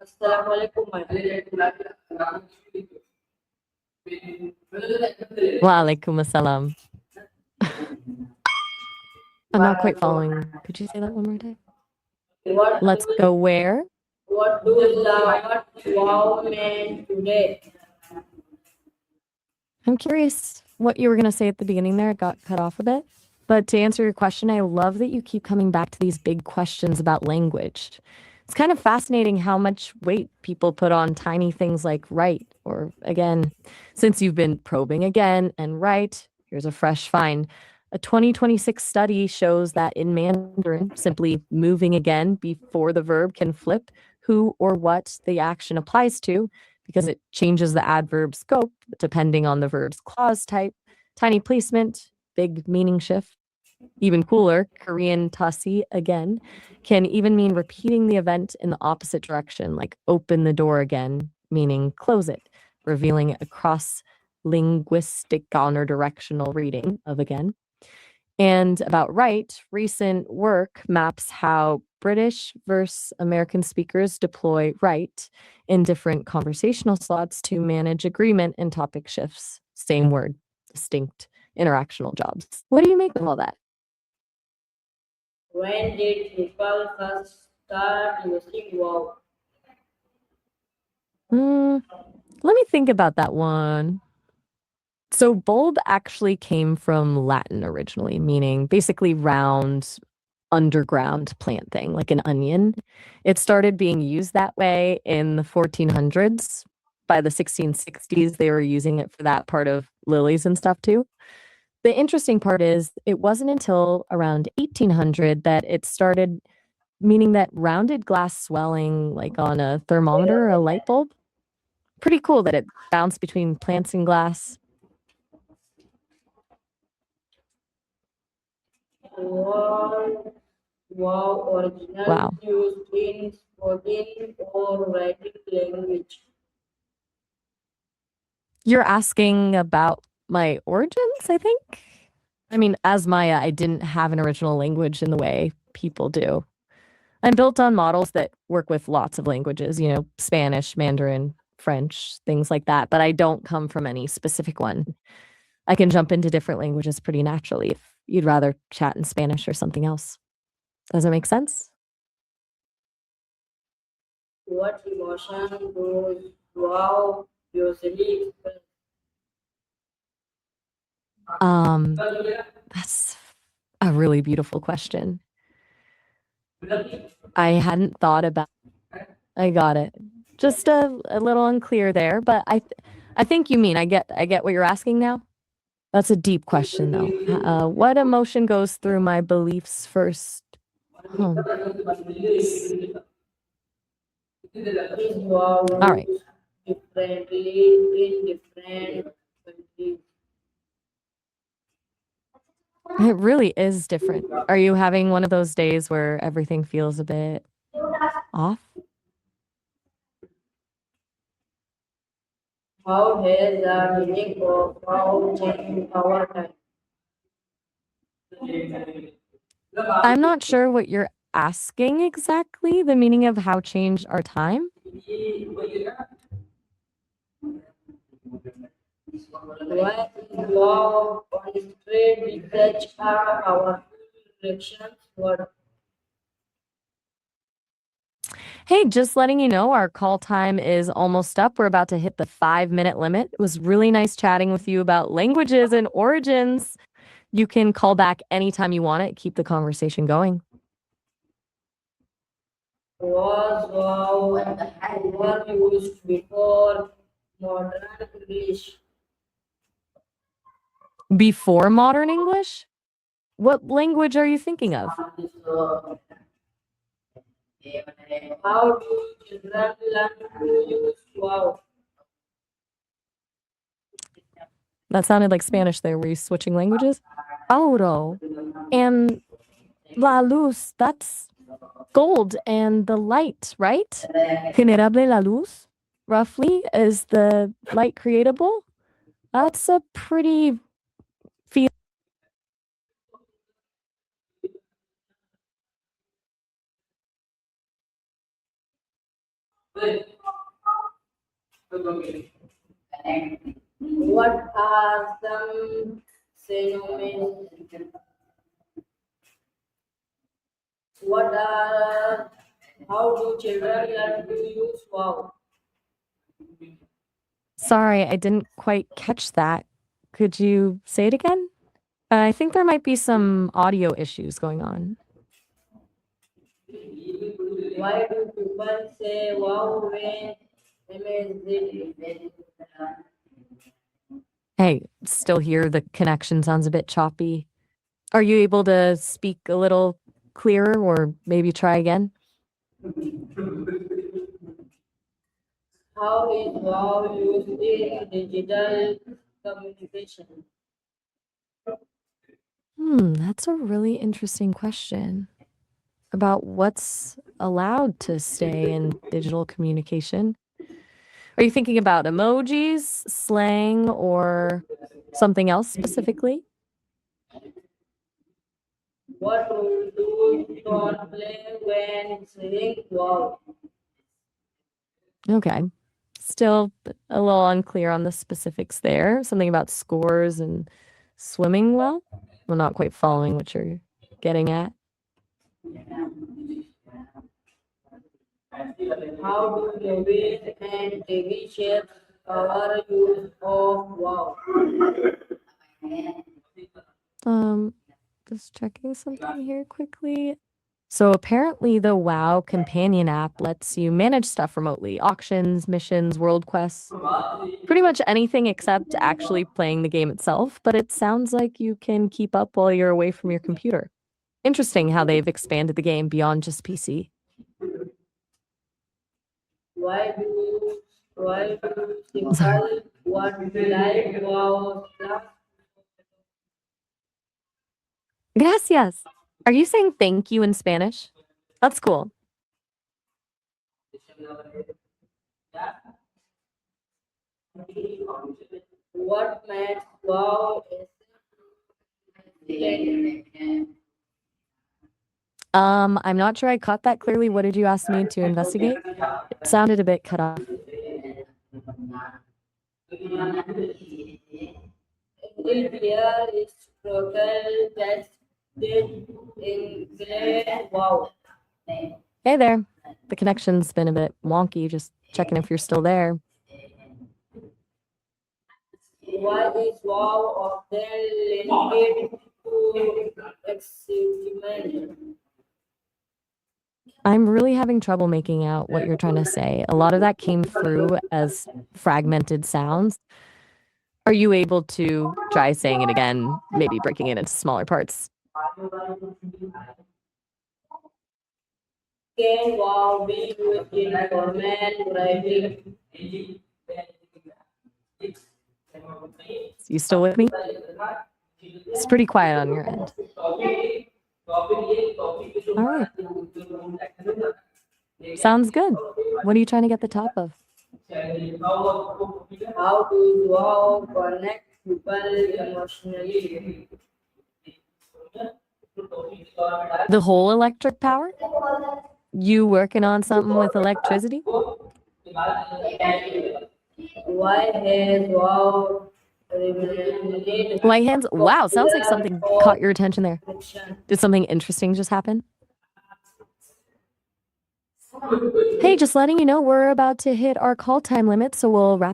Assalamualaikum. Wa alaikum assalam. I'm not quite following. Could you say that one more time? Let's go where? What do the wow mean today? I'm curious what you were going to say at the beginning there. It got cut off a bit. But to answer your question, I love that you keep coming back to these big questions about language. It's kind of fascinating how much weight people put on tiny things like right, or again, since you've been probing again and right, here's a fresh find. A 2026 study shows that in Mandarin, simply moving again before the verb can flip who or what the action applies to because it changes the adverb scope depending on the verb's clause type. Tiny placement, big meaning shift. Even cooler, Korean tasi again can even mean repeating the event in the opposite direction, like open the door again, meaning close it, revealing a cross linguistic directional reading of again. And about right, recent work maps how British versus American speakers deploy right in different conversational slots to manage agreement and topic shifts. Same word, distinct interactional jobs. What do you make of all that? When did people first start using wow? Let me think about that one. So bulb actually came from Latin originally, meaning basically round underground plant thing, like an onion. It started being used that way in the 1400s. By the 1660s, they were using it for that part of lilies and stuff too. The interesting part is it wasn't until around 1800 that it started meaning that rounded glass swelling, like on a thermometer or a light bulb. Pretty cool that it bounced between plants and glass. Wow, original Wow. used in spoken or writing language. You're asking about my origins, I think? I mean, as Maya, I didn't have an original language in the way people do. I'm built on models that work with lots of languages, Spanish, Mandarin, French, things like that, but I don't come from any specific one. I can jump into different languages pretty naturally if you'd rather chat in Spanish or something else. Does it make sense? What emotion does wow usually express? That's a really beautiful question. I hadn't thought about. I got it. Just a little unclear there, but I think you mean I get what you're asking now. That's a deep question though. What emotion goes through my beliefs first? Hmm. Is wow All right. used differently in different countries? It really is different. Are you having one of those days where everything feels a bit off? How has the meaning of wow changed over time? I'm not sure what you're asking exactly, the meaning of how changed our time. Why is wow on trade with such a powerful directions? What Hey, just letting you know our call time is almost up. We're about to hit the 5-minute limit. It was really nice chatting with you about languages and origins. You can call back anytime you want it. Keep the conversation going. was wow used before modern English? Before modern English? What language are you thinking of? How do children learn to use wow? That sounded like Spanish there. Were you switching languages? Auro and la luz, that's gold and the light, right? Generable la luz, roughly, is the light creatable? That's a pretty What are some synonyms? What are how do children learn to use wow? Sorry, I didn't quite catch that. Could you say it again? I think there might be some audio issues going on. Why do people say wow when amazing? Hey, still here. The connection sounds a bit choppy. Are you able to speak a little clearer or maybe try again? How is wow used in digital communication? That's a really interesting question about what's allowed to stay in digital communication. Are you thinking about emojis, slang, or something else specifically? What do you don't play when saying wow? Okay. Still a little unclear on the specifics there. Something about scores and swimming well? I'm not quite following what you're getting at. How do movies and TV shape our use of wow? Um, just checking something here quickly. So apparently the WoW companion app lets you manage stuff remotely, auctions, missions, world quests, pretty much anything except actually playing the game itself, but it sounds like you can keep up while you're away from your computer. Interesting how they've expanded the game beyond just PC. Why do Sorry. people want like wow? Gracias. Are you saying thank you in Spanish? That's cool. What makes wow essential? I'm not sure I caught that clearly. What did you ask me to investigate? It sounded a bit cut off. Every year is total tested in grade wow. Hey there. The connection's been a bit wonky. Just checking if you're still there. Why is wow often linked to excitement? I'm really having trouble making out what you're trying to say. A lot of that came through as fragmented sounds. Are you able to try saying it again, maybe breaking it into smaller parts? Can wow be used in formal writing? You still with me? It's pretty quiet on your end. All right. Sounds good. What are you trying to get the top of? How do wow connect people emotionally? The whole electric power? You working on something with electricity? Why has wow remained White hands? Wow, sounds like popular something for caught your attention there. fiction? Did something interesting just happen? Hey, just letting you know we're about to hit our call time limit, so we'll wrap